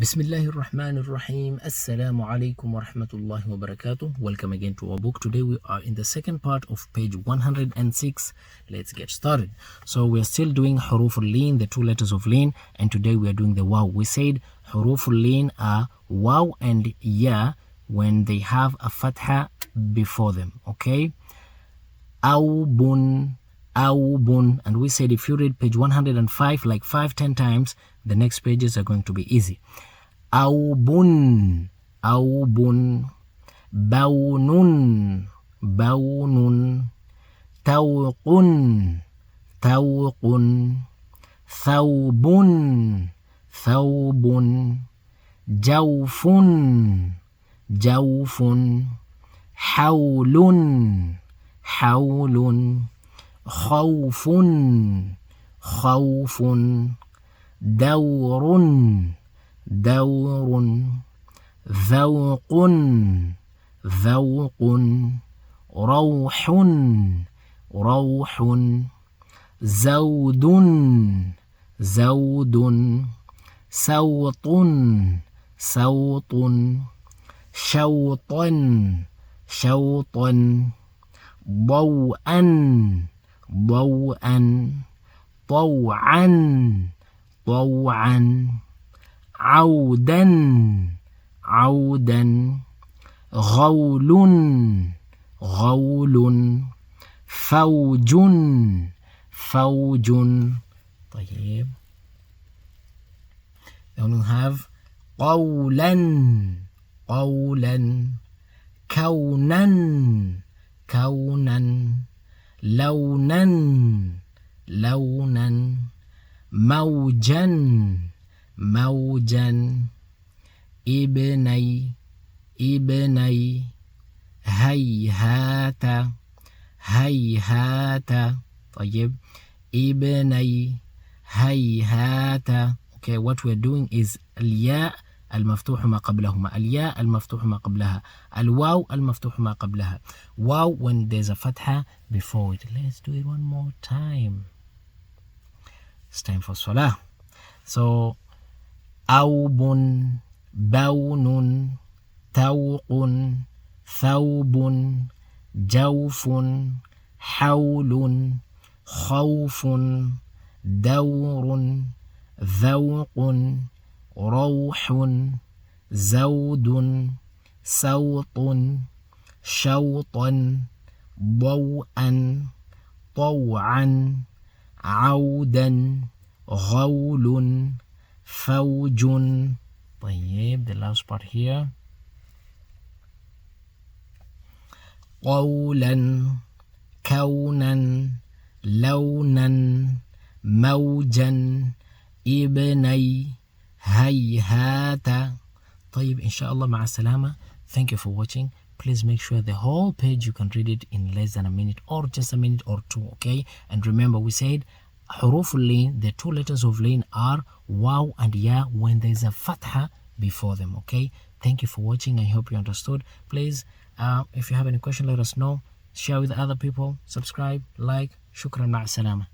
بسم الله الرحمن الرحيم. Assalamu alaikum wa rahmatullahi wa barakatuh. Welcome again to our book. Today we are in the second part of page 106. Let's get started. So we are still doing حروف اللين, the two letters of lyn, and today we are doing the wow. We said حروف اللين are wow and ya when they have a fatha before them, okay? Awbun, awbun, and we said if you read page 105 like 5-10 times, the next pages are going to be easy. Awbun, awbun, bawnun, bawnun, tawqun, tawqun, thawbun, thawbun, jawfun, jawfun, hawlun, hawlun, khawfun, khawfun, دور دور ذوق ذوق روح روح زود زود سوط سوط شوطا شوطا ضوءا ضوءا طوعا طوعا عودا عودا غول غول فوج فوج. طيب, then we have قولا قولا كونا كونا لونا لونا موجا موجا ابني ابني هيهات هيهات. طيب, ابني هيهات. Okay, what we are doing is الياء المفتوح ما قبلهما, الياء المفتوح ما قبلها, الواو المفتوح ما قبلها. Wow when there's a fatha before it. Let's do it one more time. It's time for salah. So awbun, bawnun, tawqun, thawbun, jawfun, hawlun, khawfun, dawrun, ذوق روح زود سوط شوطا ضوءا طوعا عودا غول فوج. طيب, the last part here. قولا كونا لونا موجا ابني هيهات. طيب, inshallah مع السلامة. Thank you for watching. Please make sure the whole page you can read it in less than a minute or just a minute or two, okay? And remember, we said حروف اللين, the two letters of lyn are wow and ya when there is a fatha before them, okay? Thank you for watching. I hope you understood. Please, if you have any question, let us know. Share with other people. Subscribe, like. Shukran, ma'a salama.